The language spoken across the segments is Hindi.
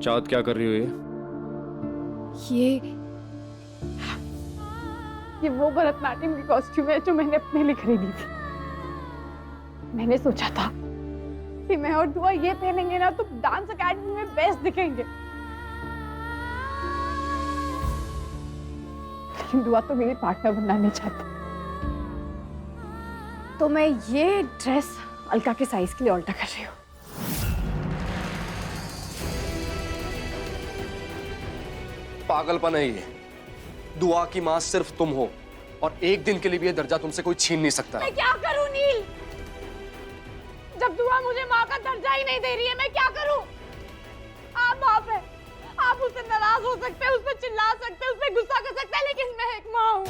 चाहत क्या कर रही हो ये वो भरतनाट्यम की कॉस्ट्यूम है जो मैंने अपने लिए खरीदी थी। मैंने सोचा था कि मैं और दुआ ये पहनेंगे ना तो डांस अकेडमी में बेस्ट दिखेंगे, लेकिन दुआ तो मेरी पार्टनर बनना नहीं चाहती। तो मैं ये ड्रेस अलका के साइज के लिए ऑल्टर कर रही हूँ। पागलपन है ये। दुआ की मां सिर्फ तुम हो और एक दिन के लिए भी ये दर्जा तुमसे कोई छीन नहीं सकता। मैं क्या करूं नील? जब दुआ मुझे माँ का दर्जा ही नहीं दे रही है, मैं क्या करूं? आप बाप है, आप उससे नाराज हो सकते हैं, उस पर चिल्ला सकते हैं, उस पर गुस्सा कर सकते हैं, लेकिन मैं एक माँ हूं।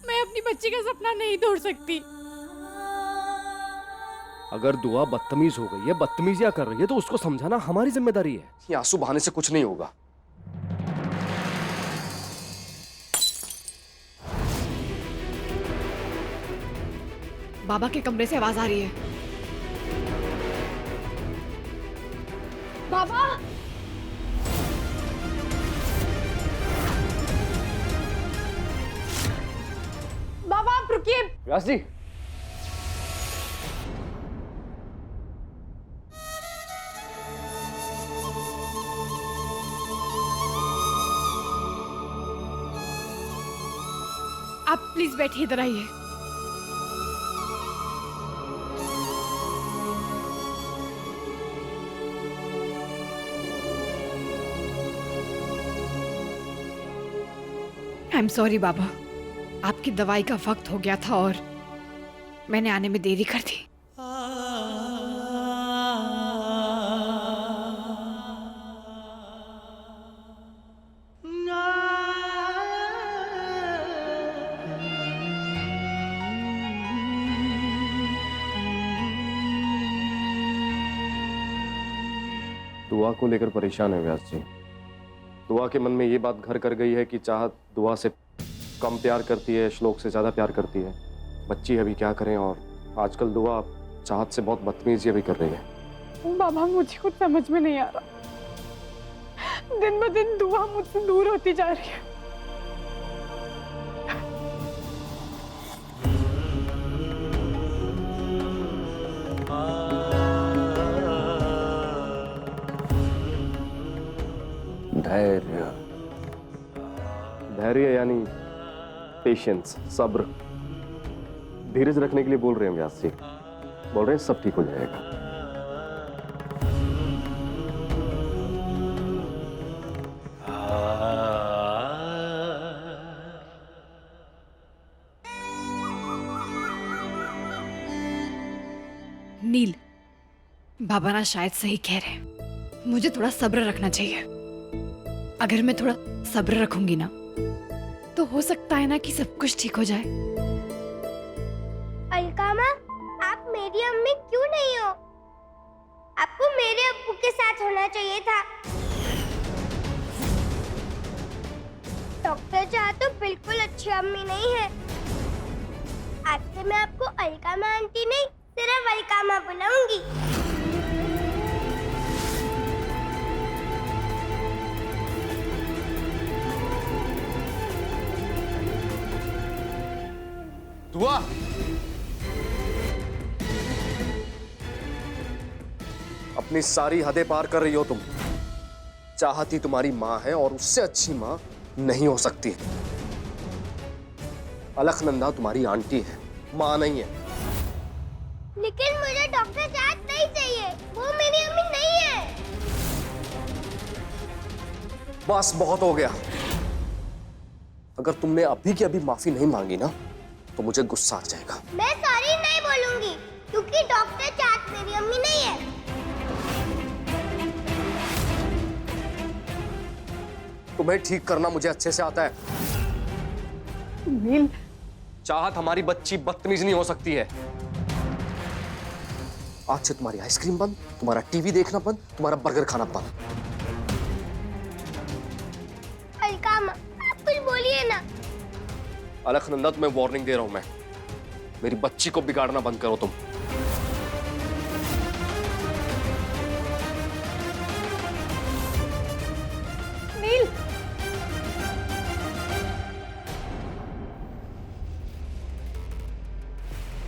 मैं अपनी बच्ची का सपना नहीं तोड़ सकती। अगर दुआ बदतमीज हो गई है, बदतमीजियां कर रही है, तो उसको समझाना हमारी जिम्मेदारी है। ये आंसू बहाने से कुछ नहीं होगा। बाबा के कमरे से आवाज आ रही है। बाबा! बाबा आप रुकिए। व्यास जी, आप प्लीज बैठिए, इधर आइए। आई एम सॉरी बाबा, आपकी दवाई का वक्त हो गया था और मैंने आने में देरी कर दी। दुआ को लेकर परेशान है व्यास जी। दुआ के मन में ये बात घर कर गई है कि चाहत दुआ से कम प्यार करती है, श्लोक से ज्यादा प्यार करती है। बच्ची अभी क्या करें, और आजकल दुआ चाहत से बहुत बदतमीजी भी कर रही है। बाबा मुझे कुछ समझ में नहीं आ रहा, दिन ब दिन दुआ मुझसे दूर होती जा रही है। धैर्य, धैर्य यानी पेशेंस, सब्र, धीरज रखने के लिए बोल रहे हैं व्यास जी। बोल रहे हैं सब ठीक हो जाएगा। नील, बाबा ना शायद सही कह रहे हैं, मुझे थोड़ा सब्र रखना चाहिए। अगर मैं थोड़ा सब्र रखूंगी ना तो हो सकता है ना कि सब कुछ ठीक हो जाए। अलका माँ, आप मेरी अम्मी क्यों नहीं हो? आपको मेरे अब्बू के साथ होना चाहिए था। डॉक्टर चाहत तो बिल्कुल अच्छी अम्मी नहीं है। आज से मैं आपको अलका माँ आंटी नहीं, सिर्फ अलका माँ बुलाऊंगी। दुआ, अपनी सारी हदें पार कर रही हो तुम। चाहती तुम्हारी माँ है और उससे अच्छी माँ नहीं हो सकती। अलखनंदा तुम्हारी आंटी है, माँ नहीं है। लेकिन मुझे डॉक्टर चाहत नहीं चाहिए, वो मेरी अम्मी नहीं है। बस बहुत हो गया। अगर तुमने अभी की अभी माफी नहीं मांगी ना तो मुझे गुस्सा आ जाएगा। मैं सॉरी नहीं बोलूंगी क्योंकि डॉक्टर चाहत मेरी अम्मी नहीं है। तुम्हें ठीक करना मुझे अच्छे से आता है। नील, चाहत हमारी बच्ची बदतमीज नहीं हो सकती है। आज से तुम्हारी आइसक्रीम बंद, तुम्हारा टीवी देखना बंद, तुम्हारा बर्गर खाना बंद। अलका माँ, आप कुछ बोलिए ना। अलखनंदा, तुम्हें वार्निंग दे रहा हूं मैं। मेरी बच्ची को बिगाड़ना बंद करो तुम।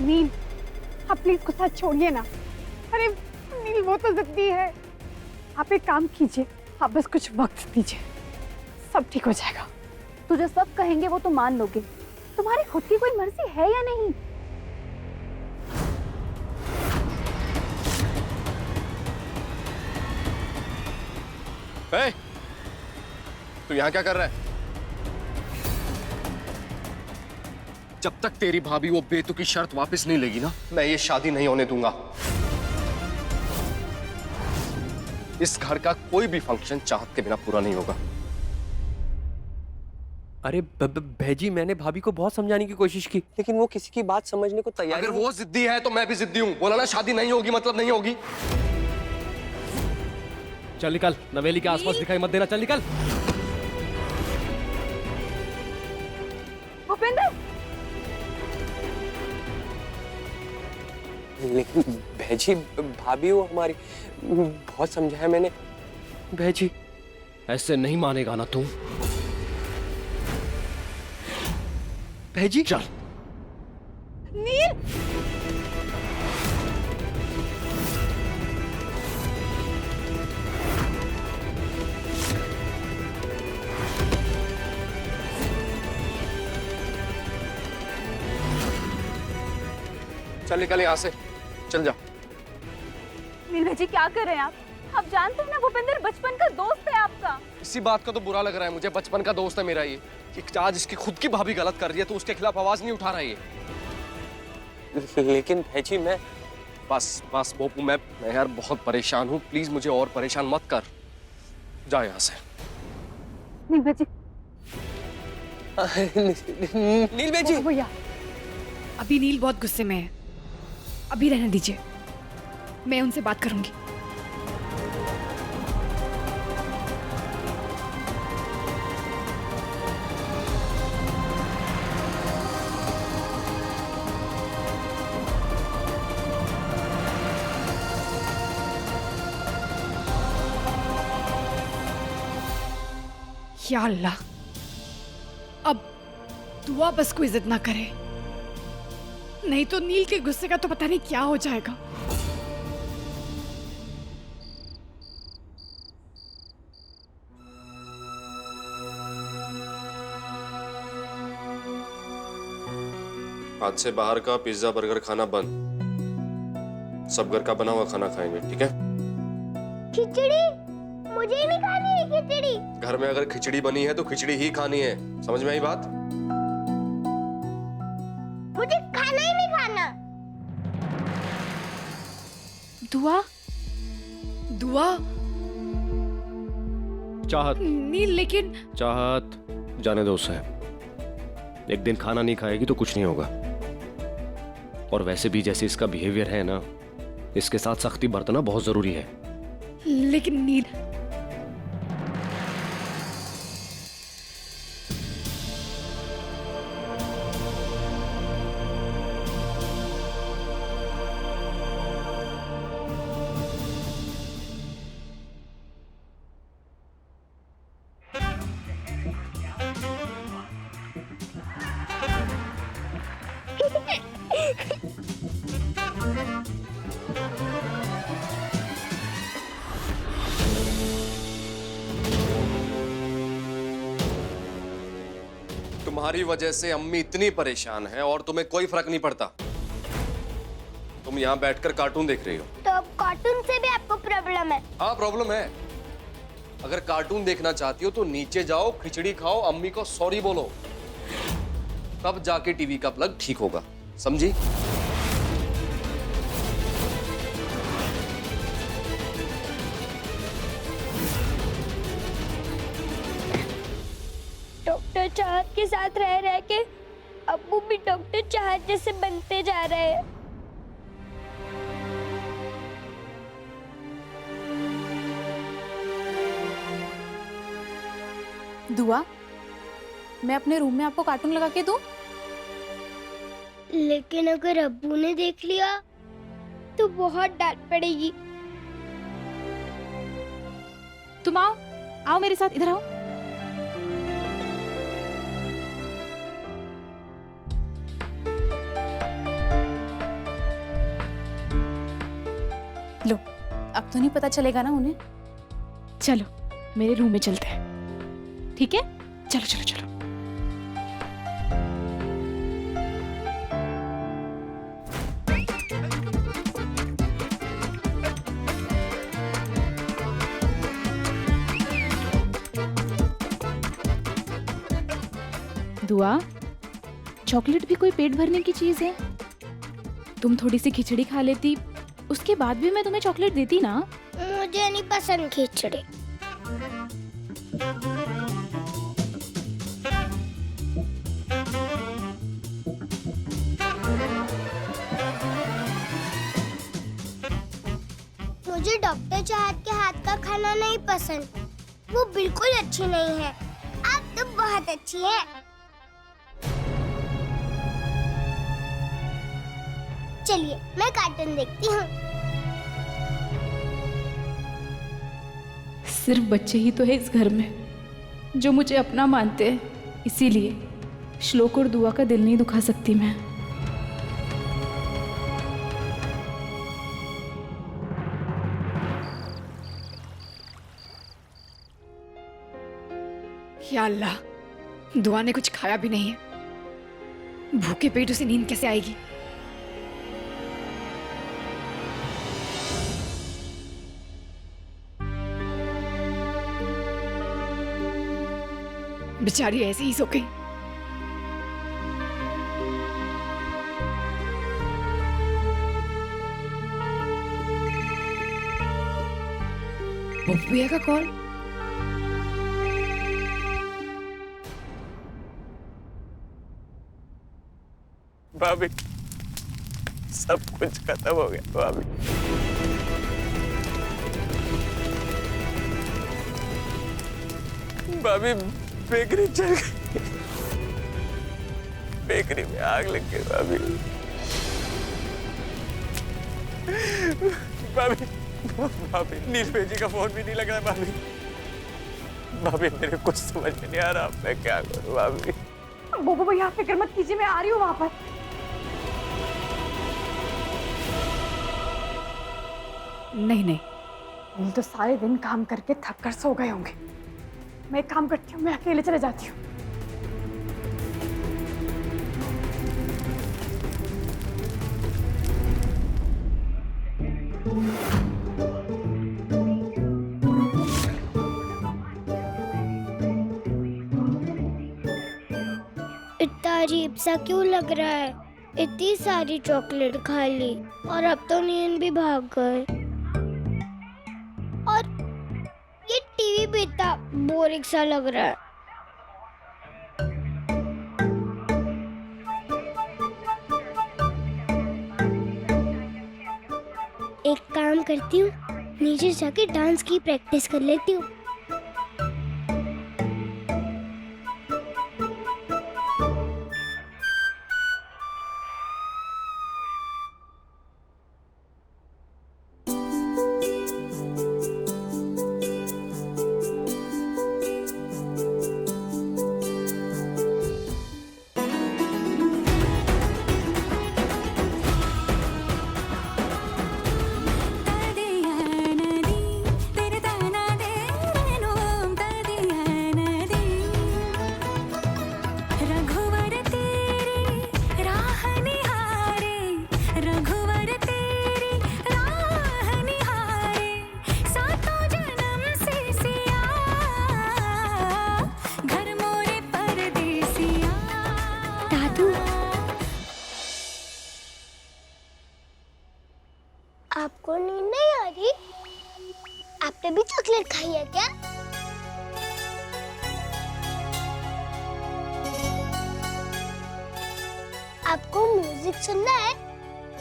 नील, आप प्लीज गुस्सा छोड़िए ना। अरे नील, वो तो जिद्दी है। आप एक काम कीजिए, आप बस कुछ वक्त दीजिए, सब ठीक हो जाएगा। तू जो सब कहेंगे वो तो मान लोगे। तुम्हारी खुद की कोई मर्जी है या नहीं? ए, तू यहाँ क्या कर रहा है? जब तक तेरी भाभी वो बेतुकी शर्त वापस नहीं लेगी ना, मैं ये शादी नहीं होने दूंगा। इस घर का कोई भी फंक्शन चाहत के बिना पूरा नहीं होगा। अरे भैजी, मैंने भाभी को बहुत समझाने की कोशिश की, लेकिन वो किसी की बात समझने को तैयार अगर नहीं। वो जिद्दी है तो मैं भी जिद्दी हूँ। बोला ना शादी नहीं होगी मतलब नहीं होगी। चल निकल, नवेली के आसपास दिखाई मत देना, चल निकल। भूपेंद्र, लेकिन भैजी, भाभी वो हमारी, बहुत समझाया मैंने। भैजी, ऐसे नहीं मानेगा ना तू। भैजी चल। नील, चल निकल यहाँ से, चल जा। नील भैजी क्या कर रहे हैं आप? आप जानते हैं ना भूपेंद्र बचपन का दोस्त है आपका। इसी बात का तो बुरा लग रहा है मुझे। बचपन का दोस्त है मेरा ये, कि आज इसकी खुद की भाभी गलत कर रही है तो उसके खिलाफ आवाज नहीं उठा रहा है ये। लेकिन भैजी मैं, बस बस बोपू, मैं यार बहुत परेशान हूँ। प्लीज मुझे और परेशान मत कर। जा यहाँ से। नील भैजी, नील भैजी। भैया, अभी नील बहुत गुस्से में है, अभी रहने दीजिए, मैं उनसे बात करूंगी। या अल्लाह, अब दुआ बस कोई जिद ना करे, नहीं तो नील के गुस्से का तो पता नहीं क्या हो जाएगा। आज से बाहर का पिज्जा बर्गर खाना बंद। सब घर का बना हुआ खाना खाएंगे, ठीक है? खिचड़ी मुझे नहीं खानी है। खिचड़ी घर में अगर खिचड़ी बनी है तो खिचड़ी ही खानी है। समझ में आई बात? मुझे खाना ही नहीं खाना। दुआ, दुआ, चाहत, नील, लेकिन चाहत, जाने दो उसे। एक दिन खाना नहीं खाएगी तो कुछ नहीं होगा। और वैसे भी जैसे इसका बिहेवियर है ना, इसके साथ सख्ती बरतना बहुत जरूरी है। लेकिन नील, तुम्हारी वजह से अम्मी इतनी परेशान है और तुम्हें कोई फर्क नहीं पड़ता। तुम यहाँ बैठकर कार्टून देख रही हो। तो अब कार्टून से भी आपको प्रॉब्लम है? हाँ प्रॉब्लम है। अगर कार्टून देखना चाहती हो तो नीचे जाओ, खिचड़ी खाओ, अम्मी को सॉरी बोलो, तब जाके टीवी का प्लग ठीक होगा। समझी? डॉक्टर चाहत के साथ रह रह के अब्बू भी डॉक्टर चाहत जैसे बनते जा रहे हैं। दुआ, मैं अपने रूम में आपको कार्टून लगा के दूं? लेकिन अगर अब्बू ने देख लिया तो बहुत डांट पड़ेगी। तुम आओ, आओ मेरे साथ, इधर आओ। तो नहीं पता चलेगा ना उन्हें। चलो मेरे रूम में चलते हैं, ठीक है? चलो चलो चलो। दुआ, चॉकलेट भी कोई पेट भरने की चीज है? तुम थोड़ी सी खिचड़ी खा लेती, उसके बाद भी मैं तुम्हें चॉकलेट देती ना। मुझे नहीं पसंद खिचड़ी। मुझे डॉक्टर चाहत के हाथ का खाना नहीं पसंद, वो बिल्कुल अच्छी नहीं है। आप तो बहुत अच्छी हैं। चलिए मैं कार्टून देखती हूँ। सिर्फ बच्चे ही तो है इस घर में जो मुझे अपना मानते हैं, इसीलिए श्लोक और दुआ का दिल नहीं दुखा सकती मैं। या अल्लाह, दुआ ने कुछ खाया भी नहीं है। भूखे पेट उसे नींद कैसे आएगी? बेचारी ऐसे ही सो गई। भैया का कॉल। भाभी, सब कुछ खत्म हो गया भाभी। भाभी, बेकरी चल गई, बेकरी में आग लग गई भाभी। भाभी, भाभी, नीलम जी का फोन भी नहीं लग रहा भाभी। भाभी, मेरे कुछ समझ में नहीं आ रहा, मैं क्या करूं भाभी। बोबो भैया फिक्र मत कीजिए, मैं आ रही हूँ वहां पर। नहीं नहीं, वो तो सारे दिन काम करके थक कर सो गए होंगे। मैं एक काम करती हूँ, मैं अकेले चले जाती हूँ। इतना अजीब सा क्यों लग रहा है? इतनी सारी चॉकलेट खा ली और अब तो नींद भी भाग गए। और ये टीवी भी इतना बोरिंग सा लग रहा है। एक काम करती हूँ, नीचे जाके डांस की प्रैक्टिस कर लेती हूँ। आपको नींद नहीं आ रही? आपने भी चॉकलेट खाई है क्या? आपको म्यूजिक सुनना है?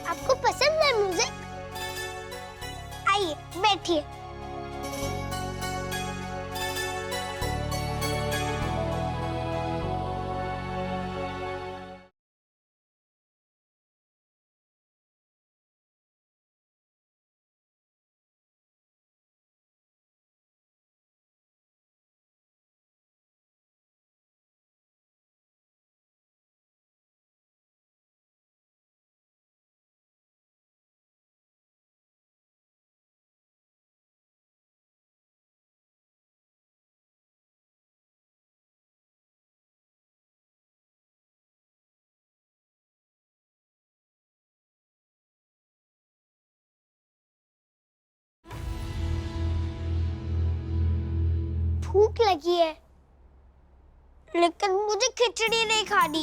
आपको पसंद है म्यूजिक? आइए बैठिए। भूख लगी है, लेकिन मुझे खिचड़ी नहीं खानी।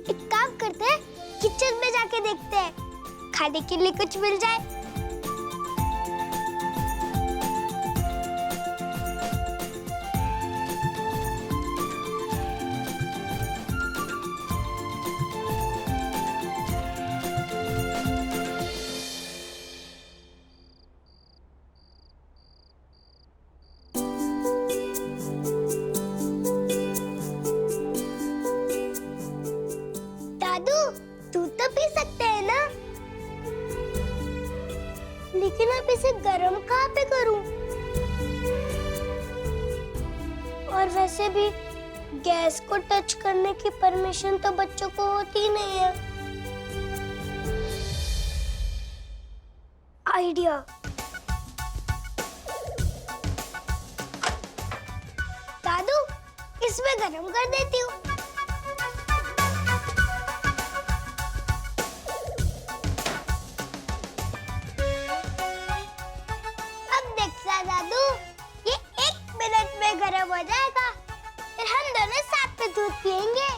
एक काम करते हैं, किचन में जाके देखते हैं, खाने के लिए कुछ मिल जाए। दादू, दूध तो पी सकते हैं ना? लेकिन अब इसे गर्म कहाँ पे करूं? और वैसे भी गैस को टच करने की परमिशन तो बच्चों को होती नहीं है। आइडिया। दादू, इसमें गर्म कर देती हूँ। दादू, ये 1 मिनट में गर्म हो जाएगा, फिर हम दोनों साथ में दूध पिएंगे।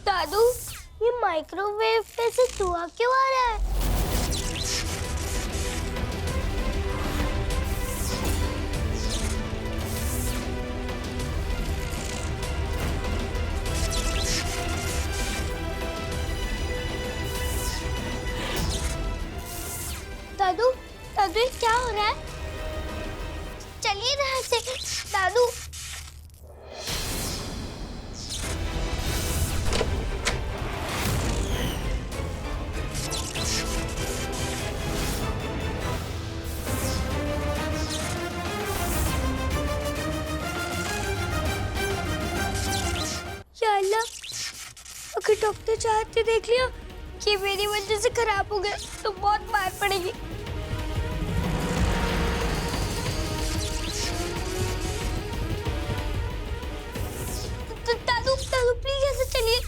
दादू, ये माइक्रोवेव पे से धुआं क्यों आ रहा है? दादू, दादू, ये क्या हो रहा है? चलिए यहाँ से। दादू, अगर डॉक्टर चाहते देख लिया कि मेरी वजह से खराब हो गया तो बहुत मार पड़ेगी। दादू, दादू प्लीज ऐसे चलिए।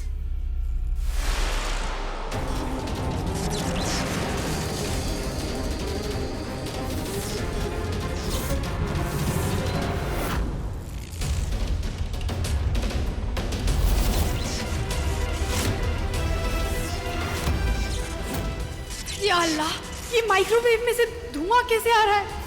या अल्लाह, ये माइक्रोवेव में से धुआं कैसे आ रहा है?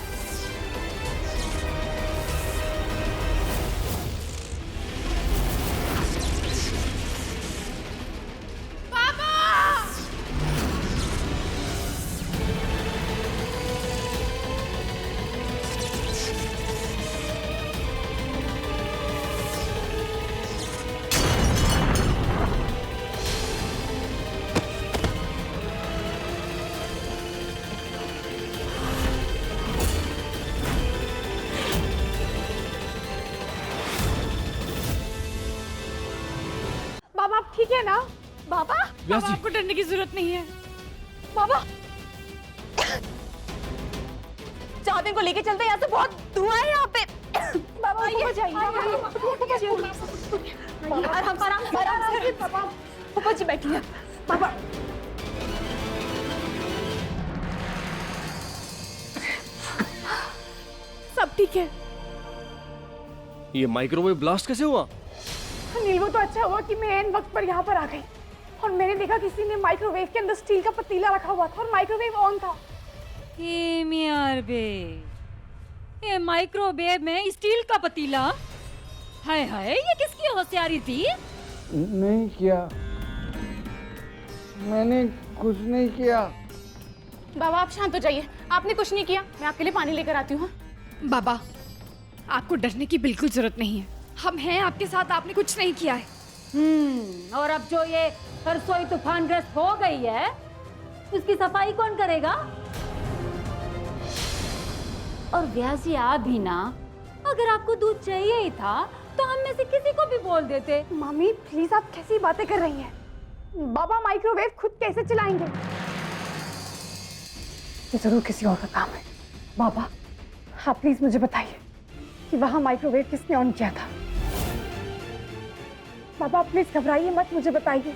बाबा, आप ठीक है ना? बाबा, बाबा आपको डरने की जरूरत नहीं है। बाबा, चाहते को लेके चलते, यहाँ से बहुत धुआं है यहाँ पे। बाबा आराम से। बाबा, पापा जी बैठिए। बाबा, सब ठीक है। ये माइक्रोवेव ब्लास्ट कैसे हुआ? अनिल, वो तो अच्छा हुआ कि मैं एन वक्त पर यहाँ पर आ गई और मैंने देखा किसी ने माइक्रोवेव के अंदर स्टील का पतीला रखा हुआ था और माइक्रोवेव ऑन था। ये माइक्रोवेव में स्टील का पतीला? हाय हाय, ये किसकी होशियारी थी? नहीं किया, मैंने कुछ नहीं किया। बाबा, आप शांत हो जाइए। आपने कुछ नहीं किया, मैं आपके लिए पानी लेकर आती हूँ। बाबा, आपको डरने की बिल्कुल जरूरत नहीं है। हम हैं आपके साथ, आपने कुछ नहीं किया है। और अब जो ये रसोई तूफानग्रस्त हो गई है, उसकी सफाई कौन करेगा? और व्यास जी आप भी ना, अगर आपको दूध चाहिए ही था तो हम में से किसी को भी बोल देते। मम्मी प्लीज आप कैसी बातें कर रही हैं? बाबा माइक्रोवेव खुद कैसे चलाएंगे? ये जरूर किसी और का काम है। बाबा आप प्लीज मुझे बताइए कि वहां माइक्रोवेव किसने ऑन किया था? बाबा प्लीज घबराइए मत, मुझे बताइए।